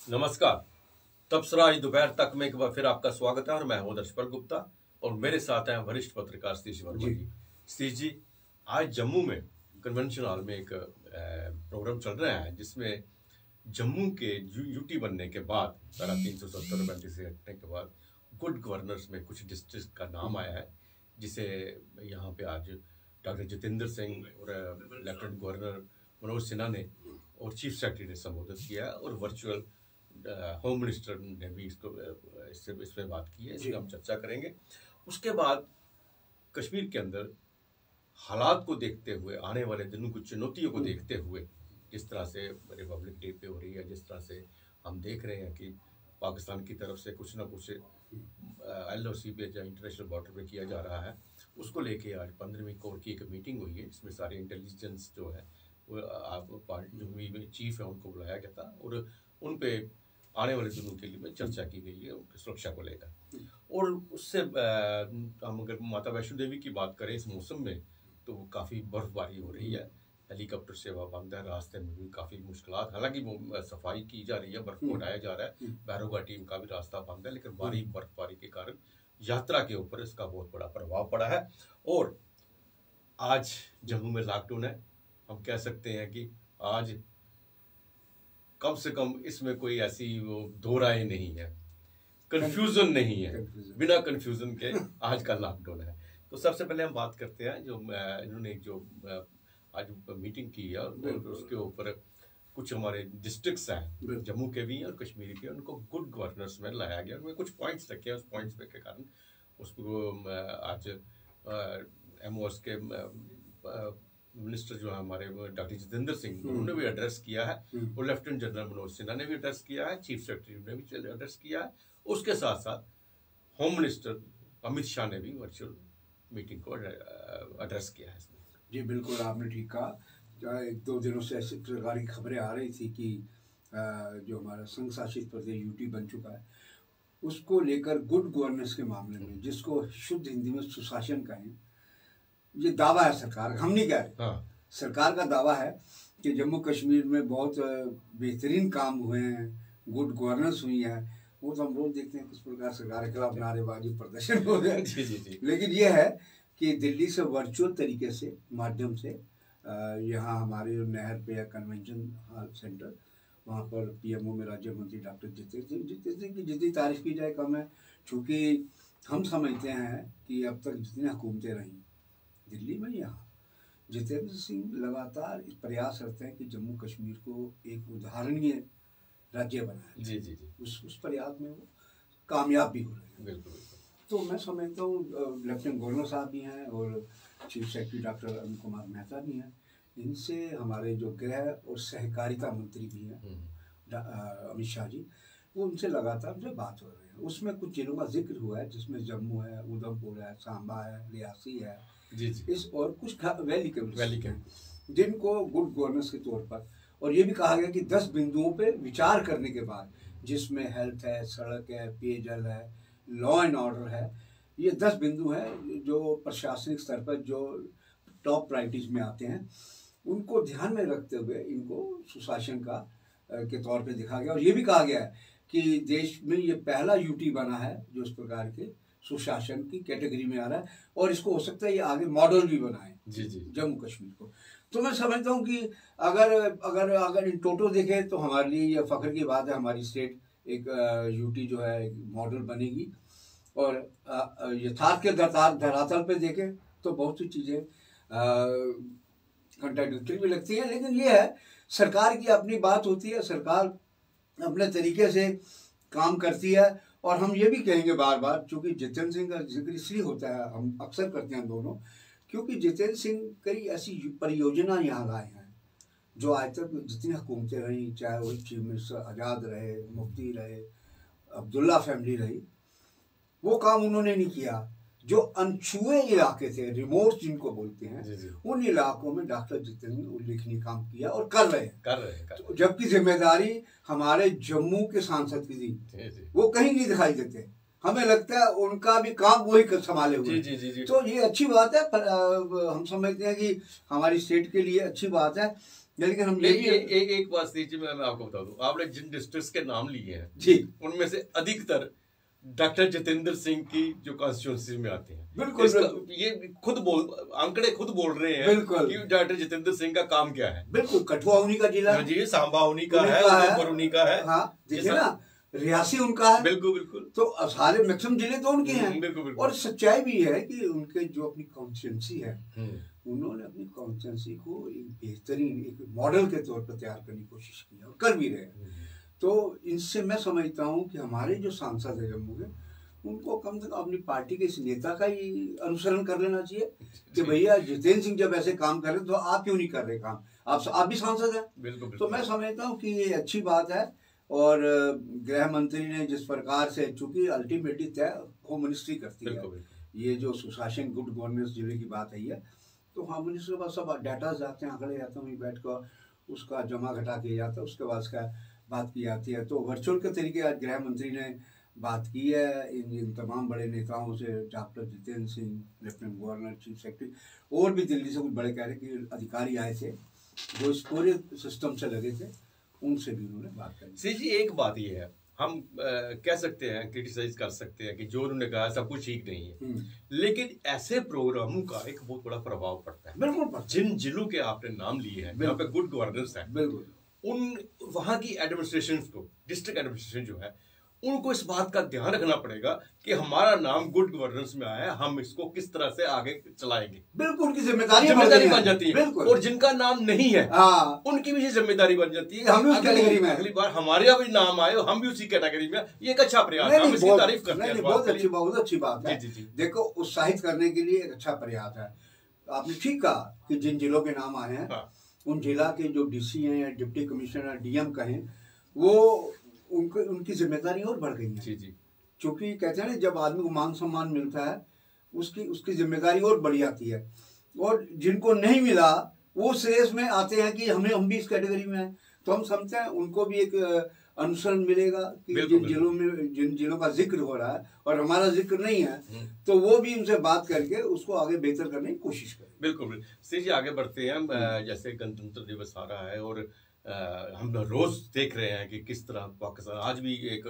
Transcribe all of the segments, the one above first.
नमस्कार। तबसरा आज दोपहर तक में एक बार फिर आपका स्वागत है और मैं हूं दर्शपल गुप्ता और मेरे साथ हैं वरिष्ठ पत्रकार सतीश वर्मा जी। सतीश जी, आज जम्मू में कन्वेंशन हॉल में एक प्रोग्राम चल रहा है जिसमें जम्मू के यूटी बनने के बाद धारा 370 से हटने के बाद गुड गवर्नर्स में कुछ डिस्ट्रिक्ट का नाम आया है, जिसे यहाँ पे आज डॉक्टर जितेंद्र सिंह और लेफ्टिनेंट गवर्नर मनोज सिन्हा ने और चीफ सेक्रेटरी ने संबोधित किया और वर्चुअल होम मिनिस्टर ने भी इस पर बात की है। इसमें हम चर्चा करेंगे। उसके बाद कश्मीर के अंदर हालात को देखते हुए, आने वाले दिनों की चुनौतियों को देखते हुए, जिस तरह से रिपब्लिक डे पे हो रही है, जिस तरह से हम देख रहे हैं कि पाकिस्तान की तरफ से कुछ ना कुछ LOC पे या इंटरनेशनल बॉर्डर पे किया जा रहा है, उसको लेके आज 15वीं कोर की एक मीटिंग हुई है जिसमें सारे इंटेलिजेंस जो है वो पार्टी जो चीफ है उनको बुलाया गया था और उन पे आने वाले दिनों के लिए चर्चा की गई है उनकी सुरक्षा को लेकर। और उससे हम अगर माता वैष्णो देवी की बात करें इस मौसम में तो काफ़ी बर्फबारी हो रही है, हेलीकॉप्टर सेवा बंद है, रास्ते में भी काफ़ी मुश्किलात, हालांकि वो सफाई की जा रही है, बर्फ को हटाया जा रहा है, भैरव घाटी का भी रास्ता बंद है, लेकिन भारी बर्फबारी के कारण यात्रा के ऊपर इसका बहुत बड़ा प्रभाव पड़ा है। और आज जम्मू में लॉकडाउन है। हम कह सकते हैं कि आज कम से कम इसमें कोई ऐसी वो दो राय नहीं है, कंफ्यूजन नहीं है, बिना कंफ्यूजन के आज का लॉकडाउन है। तो सबसे पहले हम बात करते हैं जो इन्होंने जो आज मीटिंग की है और उसके ऊपर कुछ हमारे डिस्ट्रिक्ट्स हैं जम्मू के भी और कश्मीर के, उनको गुड गवर्नेंस में लाया गया। उनमें कुछ पॉइंट्स रखे हैं, उस पॉइंट्स पे के कारण उसको आज MOS के मिनिस्टर जो है हमारे डॉक्टर जितेंद्र सिंह, उन्होंने भी एड्रेस किया है और लेफ्टिनेंट जनरल मनोज सिन्हा ने भी एड्रेस किया है, चीफ सेक्रेटरी ने भी एड्रेस किया है। उसके साथ साथ होम मिनिस्टर अमित शाह ने भी वर्चुअल मीटिंग को एड्रेस किया है इसमें। जी बिल्कुल, आपने ठीक कहा। एक दो दिनों से ऐसी प्रकार की खबरें आ रही थी कि जो हमारा संघ शासित प्रदेश यूटी बन चुका है, उसको लेकर गुड गवर्नेंस के मामले में, जिसको शुद्ध हिंदी में सुशासन कहें, ये दावा है सरकार, हम नहीं कह रहे। सरकार का दावा है कि जम्मू कश्मीर में बहुत बेहतरीन काम हुए हैं, गुड गवर्नेंस हुई है। वो तो हम रोज देखते हैं किस प्रकार सरकार के खिलाफ नारेबाजी प्रदर्शन हो गए। लेकिन ये है कि दिल्ली से वर्चुअल तरीके से माध्यम से यहाँ हमारे नहर पे कन्वेंशन हॉल सेंटर, वहाँ पर PMO में राज्य मंत्री डॉक्टर जितेंद्र सिंह की जितनी तारीफ की जाए कम है। चूँकि हम समझते हैं कि अब तक जितनी हुकूमतें रहीं दिल्ली में, यहाँ जितेंद्र सिंह लगातार प्रयास करते हैं कि जम्मू कश्मीर को एक उदाहरणीय राज्य बनाए। जी जी जी, उस प्रयास में वो कामयाब भी हो रहे हैं। बिल्कुल। तो मैं समझता हूँ लेफ्टिनेंट गवर्नर साहब भी हैं और chief secretary doctor Arun Kumar Mehta भी हैं, इनसे हमारे जो गृह और सहकारिता मंत्री भी हैं अमित शाह जी, वो उनसे लगातार जो बात हो रही है। उसमें कुछ जिलों का जिक्र हुआ है जिसमें जम्मू है, उधमपुर है, सांबा है, रियासी है, इस और कुछ वैली के जिनको गुड गवर्नेंस के तौर पर, और ये भी कहा गया कि 10 बिंदुओं पे विचार करने के बाद, जिसमें हेल्थ है, सड़क है, पेयजल है, लॉ एंड ऑर्डर है, ये 10 बिंदु हैं जो प्रशासनिक स्तर पर जो टॉप प्रायोरिटीज में आते हैं, उनको ध्यान में रखते हुए इनको सुशासन का के तौर पे देखा गया। और ये भी कहा गया है कि देश में ये पहला यूटी बना है जो इस प्रकार के सुशासन की कैटेगरी में आ रहा है और इसको हो सकता है ये आगे मॉडल भी बनाए जम्मू कश्मीर को। तो मैं समझता हूँ कि अगर इन टोटो देखें तो हमारे लिए ये फख्र की बात है, हमारी स्टेट एक यूटी जो है एक मॉडल बनेगी। और यथार्थ के धरातल पे देखें तो बहुत सी चीज़ें कंट्राडिक्टरी भी लगती हैं, लेकिन ये है सरकार की अपनी बात होती है, सरकार अपने तरीके से काम करती है। और हम ये भी कहेंगे बार बार, चूँकि जितेंद्र सिंह का जिक्र इसलिए होता है, हम अक्सर करते हैं दोनों, क्योंकि जितेंद्र सिंह कई ऐसी परियोजना यहाँ लाए हैं जो आज तक जितनी हुकूमतें रहीं, चाहे वो चीफ मिनिस्टर आज़ाद रहे, मुफ्ती रहे, अब्दुल्ला फैमिली रही, वो काम उन्होंने नहीं किया। जो अनछुए इलाके थे, रिमोट जिनको बोलते हैं, उन इलाकों में डॉक्टर जितेंद्र ने उल्लेखनीय काम किया और कर रहे हैं। जबकि जिम्मेदारी हमारे जम्मू के सांसद की थी, वो कहीं नहीं दिखाई देते। हमें लगता है उनका भी काम वही संभाले हुए। तो ये अच्छी बात है। हम समझते हैं कि हमारी स्टेट के लिए अच्छी बात है लेकिन हम एक बात दीजिए, मैं आपको बता दूं, आपने जिन डिस्ट्रिक्ट्स के नाम लिए हैं जी, उनमें से अधिकतर डॉक्टर जितेंद्र सिंह की जो कॉन्स्टिट्यूंसी में आते हैं। बिल्कुल, ये आंकड़े खुद बोल रहे हैं कि डॉक्टर जितेंद्र सिंह का काम क्या है। बिल्कुल, कठुआ उन्हीं का जिला है जी, सांबा उन्हीं का है, उधमपुर उन्हीं का है। हाँ, देखिए ना, रियासी उनका है। बिल्कुल बिल्कुल। तो सारे मैक्सिमम जिले तो उनके हैं। बिल्कुल बिल्कुल। और सच्चाई भी है कि उनके जो अपनी कॉन्स्टिट्यूंसी है, उन्होंने अपनी कॉन्स्टिट्यूंसी को एक बेहतरीन एक मॉडल के तौर पर तैयार करने की कोशिश की और कर भी रहे हैं। तो इनसे मैं समझता हूँ कि हमारे जो सांसद है जम्मू के, उनको कम से कम अपनी पार्टी के इस नेता का ही अनुसरण कर लेना चाहिए कि भैया जितेंद्र सिंह जब ऐसे काम कर रहे तो आप क्यों नहीं कर रहे काम, आप भी सांसद हैं। तो मैं समझता हूँ कि ये अच्छी बात है। और गृह मंत्री ने जिस प्रकार से, चूंकि अल्टीमेटली तय होम मिनिस्ट्री करती है, ये जो सुशासन गुड गवर्नेंस जिले की बात आई है, तो होम मिनिस्ट्री के पास सब डाटा जाते हैं, आंकड़े जाते हैं, वहीं बैठ कर उसका जमा घटा किया जाता है, उसके बाद उसका बात की जाती है। तो वर्चुअल के तरीके आज गृह मंत्री ने बात की है इन तमाम बड़े नेताओं से, doctor Jitendra Singh, lieutenant governor, chief secretary, और भी दिल्ली से कुछ बड़े कह रहे कि अधिकारी आए थे जो इस पूरे सिस्टम से लगे थे, उनसे भी उन्होंने बात करी। सी जी, एक बात ये है, हम कह सकते हैं, क्रिटिसाइज कर सकते हैं कि जो उन्होंने कहा सब कुछ ठीक नहीं है, लेकिन ऐसे प्रोग्रामों का एक बहुत बड़ा प्रभाव पड़ता है। बिल्कुल, जिन जिलों के आपने नाम लिए हैं जहाँ पे गुड गवर्नेंस है, बिल्कुल, उन वहाँ की एडमिनिस्ट्रेशन को, डिस्ट्रिक्ट एडमिनिस्ट्रेशन जो है, उनको इस बात का ध्यान रखना पड़ेगा कि हमारा नाम गुड गवर्नेंस में आया है, हम इसको किस तरह से आगे चलाएंगे। बिल्कुल, उनकी जिम्मेदारी बन जाती है। और जिनका नाम नहीं है उनकी भी जिम्मेदारी बन जाती है। हम उस कैटेगरी में, अगली बार हमारे भी नाम आए, हम भी उसी कैटेगरी में। ये एक अच्छा प्रयास है, हम इसकी तारीफ करते हैं। बहुत अच्छी बात है। देखो, उत्साहित करने के लिए एक अच्छा प्रयास है। आपने ठीक कहा कि जिन जिलों के नाम आए हैं, उन जिला के जो डीसी हैं या डिप्टी कमिश्नर, डीएम कहें, वो उनकी जिम्मेदारी और बढ़ गई है। जी जी। क्योंकि कहते हैं ना, जब आदमी को मान सम्मान मिलता है, उसकी जिम्मेदारी और बढ़ जाती है। और जिनको नहीं मिला वो श्रेष्ठ में आते हैं कि हम भी इस कैटेगरी में हैं, तो हम समझते हैं उनको भी एक अनुसरण मिलेगा कि जिन जिलों का जिक्र हो रहा है और हमारा जिक्र नहीं है, तो वो भी उनसे बात करके उसको आगे बेहतर करने की कोशिश करें। बिल्कुल जी, आगे बढ़ते हैं हम। जैसे गणतंत्र दिवस आ रहा है और हम रोज देख रहे हैं कि किस तरह पाकिस्तान, आज भी एक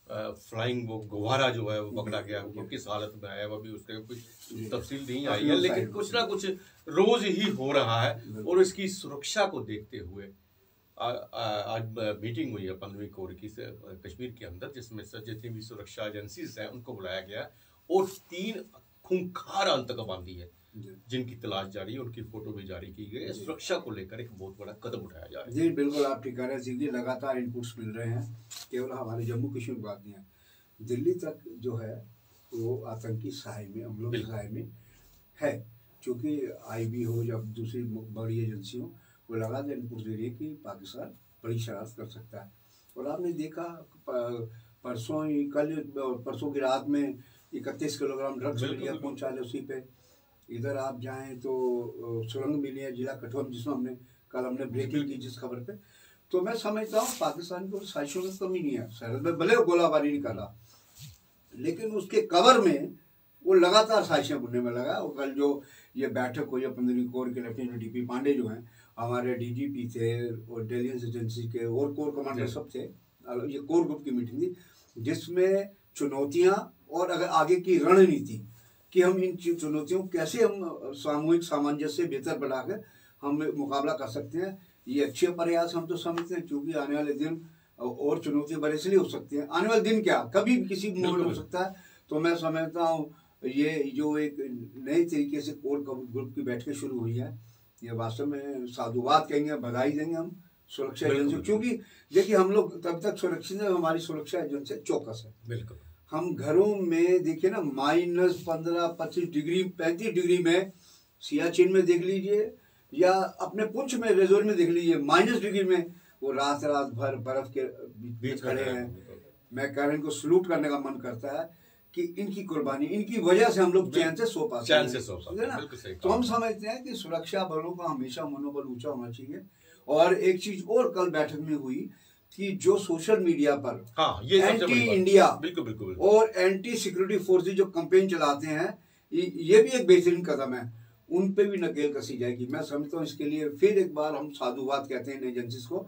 फ्लाइंग वो गुब्बारा जो है वो पकड़ा गया, वो किस हालत में है वो भी उसके कुछ तफसील नहीं आई है, लेकिन कुछ ना कुछ रोज ही हो रहा है। और इसकी सुरक्षा को देखते हुए आज मीटिंग हुई है 15वीं कोर की से कश्मीर के अंदर, जिसमें से जितनी भी सुरक्षा एजेंसीज हैं उनको बुलाया गया और 3 खूंखार आतंकवादी है जिनकी तलाश जारी है, उनकी फोटो भी जारी की गई है। सुरक्षा को लेकर एक बहुत बड़ा कदम उठाया जा रहा है। जी बिल्कुल, आप ठीक कह रहे हैं। लगातार इनपुट्स मिल रहे हैं, केवल हमारे जम्मू कश्मीर की बात नहीं है, दिल्ली तक जो है वो आतंकी सहाय में, हमलों की सहाय में है। चूँकि IB हो या दूसरी बड़ी एजेंसी हो, वो लगातार इनपुट दे रही है कि पाकिस्तान बड़ी शरारत कर सकता है। और आपने देखा परसों की रात में 31 किलोग्राम ड्रग्स मिलिया पहुँचा ले उसी पे। इधर आप जाएं तो सुरंग मिली है जिला कठुआ, जिसमें हमने ब्रेकिंग की जिस खबर पे। तो मैं समझता हूँ पाकिस्तान को साजिशों में कमी नहीं है। सरहद में भले गोलाबारी नहीं कर रहा, लेकिन उसके कवर में वो लगातार साजिशें बुनने में लगा। और कल जो ये बैठक हुई 15वीं कोर के लेफ्टिनेंट DP पांडे जो हैं, हमारे DGP थे और इंटेलिजेंस एजेंसी के और कोर कमांडर सब थे। ये कोर ग्रुप की मीटिंग थी जिसमें चुनौतियाँ और अगर आगे की रणनीति कि हम इन चुनौतियों कैसे हम सामूहिक सामंजस्य बेहतर बढ़ाकर हम मुकाबला कर सकते हैं, ये अच्छे प्रयास हम तो समझते हैं। क्योंकि आने वाले दिन और चुनौतियाँ बड़े इसलिए हो सकती हैं, आने वाले दिन क्या कभी भी किसी मोमेंट हो सकता है। तो मैं समझता हूँ ये जो एक नए तरीके से कोर ग्रुप की बैठकें शुरू हुई है, ये वास्तव में साधुवाद कहेंगे, बधाई देंगे हम सुरक्षा एजेंसी। क्योंकि देखिए, हम लोग तब तक सुरक्षित है, हमारी सुरक्षा एजेंसी चौकस है। बिल्कुल, हम घरों में देखिए ना, -15, 25 डिग्री, 35 डिग्री में सियाचिन में देख लीजिए या अपने पुंछ में रेजोर में देख लीजिए, -डिग्री में वो रात भर बर्फ के बीच खड़े हैं। मैं कह रहा इनको सलूट करने का मन करता है कि इनकी कुर्बानी, इनकी वजह से हम लोग चैन से सो पाते हैं ना। तो हम समझते हैं कि सुरक्षा बलों का हमेशा मनोबल ऊंचा होना चाहिए। और एक चीज और कल बैठक में हुई कि जो सोशल मीडिया पर एंटी इंडिया और एंटी सिक्योरिटी फोर्सेज जो कैंपेन चलाते हैं, ये भी एक बेहतरीन कदम है। उन पे भी नकेल कसी जाएगी। मैं समझता हूँ इसके लिए फिर एक बार हम साधुवाद कहते हैं एजेंसीज को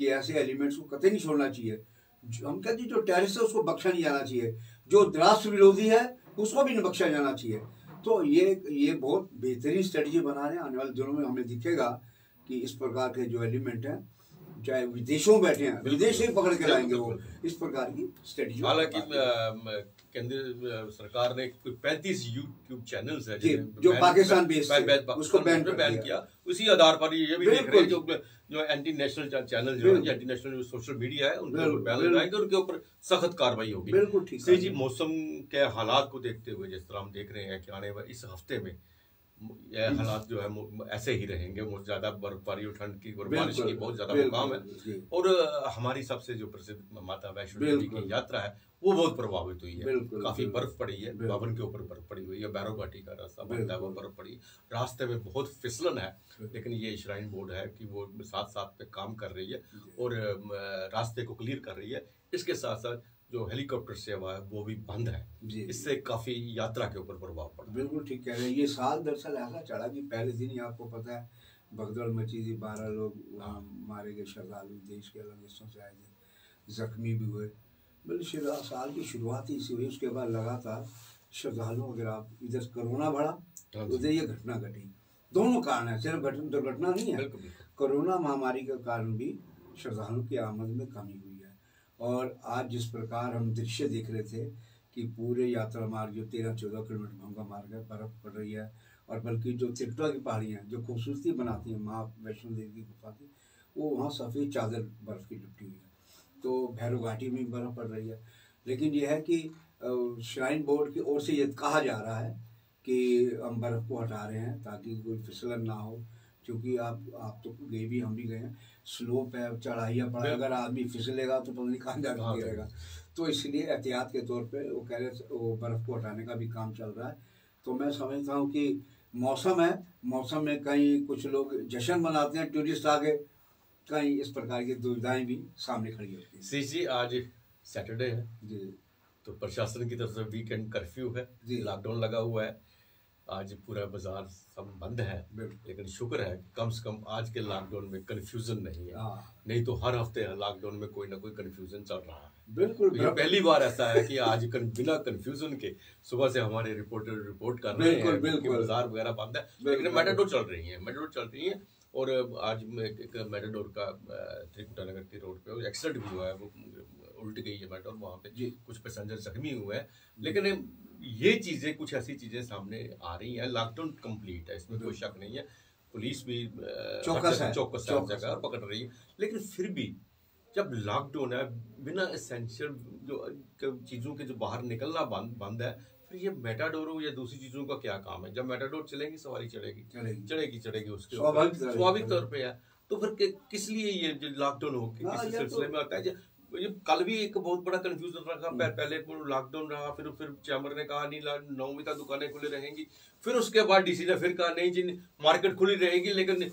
कि ऐसे एलिमेंट्स को कतई नहीं छोड़ना चाहिए। हम कहते हैं जो टेररिस्ट है उसको बख्शा नहीं जाना चाहिए, जो राष्ट्र विरोधी है उसको भी नहीं बख्शा जाना चाहिए। तो ये बहुत बेहतरीन स्ट्रेटजी बना रहे हैं। आने वाले दिनों में हमें दिखेगा कि इस प्रकार के जो एलिमेंट हैं चाहे विदेशों में बैठे हैं, विदेश से पकड़ के लाएंगे वो, इस प्रकार की स्ट्रेटजी। हालांकि केंद्र सरकार ने 35 यूट्यूब चैनल्स है जो पाकिस्तान बेस्ड उसको बैन किया। उसी आधार पर ये भी देख रहे हैं जो एंटी नेशनल चैनल जो है, एंटी नेशनल जो सोशल मीडिया है उनके ऊपर बैन लगाएंगे, उनके ऊपर सख्त कार्रवाई होगी। बिल्कुल ठीक है जी। मौसम के हालात को देखते हुए जिस तरह हम देख रहे हैं कि आने वाले इस हफ्ते में ये हालात जो है ऐसे ही रहेंगे। बहुत ज्यादा बर्फबारी और ठंड की और बारिश की बहुत ज्यादा मुकाम है। और हमारी सबसे जो प्रसिद्ध माता वैष्णो देवी की यात्रा है वो बहुत प्रभावित हुई है। काफी बर्फ पड़ी है, बावन के ऊपर बर्फ पड़ी हुई है, भैरव घाटी का रास्ता बनता है वो बर्फ पड़ी, रास्ते में बहुत फिसलन है। लेकिन ये श्राइन बोर्ड है कि वो साथ साथ पे काम कर रही है और रास्ते को क्लियर कर रही है। इसके साथ साथ जो हेलीकॉप्टर सेवा है वो भी बंद है, इससे काफी यात्रा के ऊपर प्रभाव पड़ा। बिल्कुल ठीक कह रहे हैं। ये साल दरअसल ऐसा चढ़ा कि पहले दिन ही आपको पता है भगदड़ मची थी, 12 लोग वहाँ मारे गए, श्रद्धालु देश के अलग हिस्सों से आए थे, जख्मी भी हुए। बल्कि साल की शुरुआत ही इसी हुई, उसके बाद लगातार श्रद्धालुओं अगर आप इधर कोरोना बढ़ा उधर ये घटना घटी। दोनों कारण है, सिर्फ दुर्घटना नहीं है, कोरोना महामारी के कारण भी श्रद्धालुओं की आमद में कमी हुई है। और आज जिस प्रकार हम दृश्य देख रहे थे कि पूरे यात्रा मार्ग जो 13-14 किलोमीटर भंगा मार्ग है, बर्फ पड़ रही है, और बल्कि जो त्रिकुटा की पहाड़ियाँ जो खूबसूरती बनाती हैं माँ वैष्णो देवी की गुफा की, वो वहाँ सफ़ेद चादर बर्फ़ की लिपटी हुई है। तो भैरव घाटी में बर्फ़ पड़ रही है। लेकिन यह है कि श्राइन बोर्ड की ओर से ये कहा जा रहा है कि हम बर्फ़ को हटा रहे हैं ताकि कोई फिसलन ना हो, क्योंकि आप तो गए भी, हम भी गए हैं, स्लोप है, चढ़ाइयाँ पड़ा, अगर आदमी फिसलेगा तो पता नहीं कहाँ जाकर गिरेगा। तो इसलिए एहतियात के तौर पे वो कह रहे वो बर्फ़ को हटाने का भी काम चल रहा है। तो मैं समझता हूँ कि मौसम है, मौसम में कहीं कुछ लोग जश्न मनाते हैं टूरिस्ट आके, कहीं इस प्रकार की दुविधाएं भी सामने खड़ी होती हैं। सी जी आज सैटरडे है जी, तो प्रशासन की तरफ से वीकेंड कर्फ्यू है, लॉकडाउन लगा हुआ है। आज पूरा बाजार सब बंद है, लेकिन शुक्र है कम से कम आज के लॉकडाउन में कंफ्यूजन नहीं है। नहीं तो हर हफ्ते लॉकडाउन में कोई ना कोई कंफ्यूजन चल रहा है। बिल्कुल, ये पहली बार ऐसा है कि आज बिना कंफ्यूजन के सुबह से हमारे रिपोर्टर रिपोर्ट कर रहे हैं कि बाजार वगैरह बंद है, लेकिन मेटाडोर चल रही है। और आज एक मेटाडोर का त्रिकुटा नगर की रोड पे एक्सीडेंट भी हुआ है, वो उल्ट गई है मेटाडोर, वहाँ पे कुछ पैसेंजर जख्मी हुए हैं। लेकिन ये चीजें, कुछ ऐसी चीजें सामने आ रही हैं। लॉकडाउन कंप्लीट है, इसमें कोई शक नहीं है, पुलिस भी चौकस जगह पकड़ रही है। लेकिन फिर भी जब लॉकडाउन है, बिना एसेंशियल जो चीजों के जो बाहर निकलना बंद है, फिर ये मेटाडोर या दूसरी चीजों का क्या काम है? जब मेटाडोर चलेगी सवारी चढ़ेगी उसके स्वाभाविक तौर पे है। तो फिर किस लिए ये लॉकडाउन हो किस सिलसिले में आता है? ये कल भी एक बहुत बड़ा कंफ्यूजन रखा, पहले लॉकडाउन रहा, फिर चैम्बर ने कहा नहीं 9वीं तक दुकानें खुली रहेंगी, फिर उसके बाद डीसी ने फिर कहा नहीं जी मार्केट खुली रहेगी, लेकिन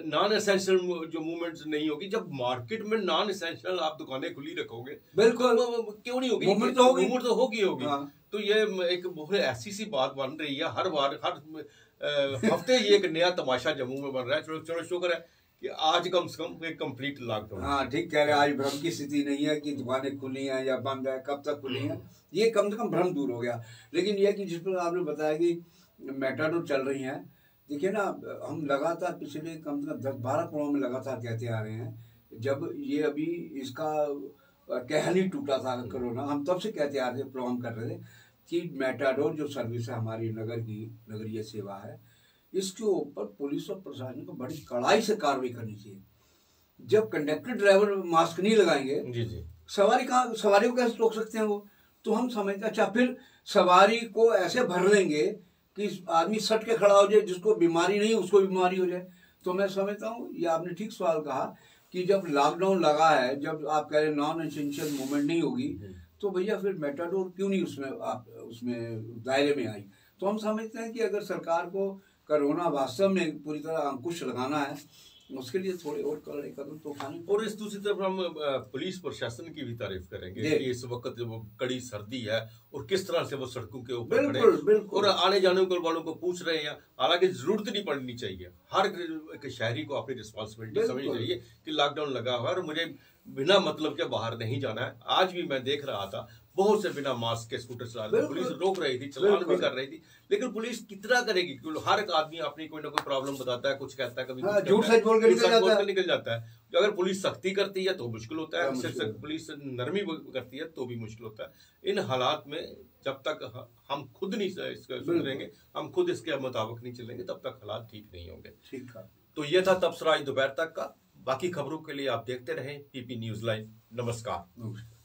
नॉन एसेंशियल जो मूवमेंट्स नहीं होगी। जब मार्केट में नॉन एसेंशियल आप दुकानें खुली रखोगे, बिल्कुल क्यों नहीं होगी? मूवमेंट तो होगी। तो ये एक बहुत ऐसी सी बात बन रही है, हर हफ्ते ये एक नया तमाशा जम्मू में बन रहा है। चलो शुक्र है कि आज कम से कम एक कंप्लीट लॉकडाउन। हाँ ठीक कह रहे हैं, आज भ्रम की स्थिति नहीं है कि दुकानें खुली हैं या बंद है, कब तक खुली हैं, ये कम से कम भ्रम दूर हो गया। लेकिन यह कि जिस पर आपने बताया कि मेटाडोर चल रही हैं, देखिए ना, हम लगातार पिछले कम से कम 10-12 करोड़ में लगातार कहते आ रहे हैं। जब ये अभी इसका कहल ही टूटा था कोरोना, हम तब से कहते आ रहे थे, प्रोग्राम कर रहे थे कि मेटाडोर जो सर्विस है हमारी नगरीय सेवा है, इसके ऊपर पुलिस और प्रशासन को बड़ी कड़ाई से कार्रवाई करनी चाहिए। जब कंडक्टर ड्राइवर मास्क नहीं लगाएंगे, जी सवारी को कैसे रोक सकते हैं वो? तो हम समझते, अच्छा फिर सवारी को ऐसे भर लेंगे कि आदमी सट के खड़ा हो जाए, जिसको बीमारी नहीं उसको बीमारी हो जाए। तो मैं समझता हूँ ये आपने ठीक सवाल कहा कि जब लॉकडाउन लगा है, जब आप कह रहे नॉन एसेंशियल मूवमेंट नहीं होगी, तो भैया फिर मेटाडोर क्यों नहीं उसमें दायरे में आई? तो हम समझते हैं कि अगर सरकार को कोरोना वास्तव में पूरी तरह अंकुश लगाना है उसके लिए थोड़े और कड़े कदम तो उठाने। और इस दूसरी तरफ हम पुलिस प्रशासन की भी तारीफ करेंगे कि इस वक्त वो कड़ी सर्दी है और किस तरह से वो सड़कों के ऊपर खड़े और आने जाने वालों को पूछ रहे हैं। हालांकि जरूरत नहीं पड़नी चाहिए, हर एक शहरी को अपनी रिस्पॉन्सिबिलिटी समझनी चाहिए कि लॉकडाउन लगा हुआ है और मुझे बिना मतलब के बाहर नहीं जाना है। आज भी मैं देख रहा था बहुत से बिना मास्क के स्कूटर चला रहे थे, पुलिस रोक रही थी, चलान भी कर रही थी, लेकिन पुलिस कितना करेगी क्योंकि हर एक आदमी अपनी कोई ना कोई प्रॉब्लम बताता है, कुछ कहता है, कभी झूठ सच बोल के निकल जाता है। अगर पुलिस सख्ती करती है तो मुश्किल होता है, पुलिस नरमी करती है तो भी मुश्किल होता है। इन हालात में जब तक हम खुद नहीं सुधरेंगे, हम खुद इसके मुताबिक नहीं चलेंगे, तब तक हालात ठीक नहीं होंगे। तो ये था तबसरा आज दोपहर तक का। बाकी खबरों के लिए आप देखते रहें पीपी न्यूज़ लाइव। नमस्कार।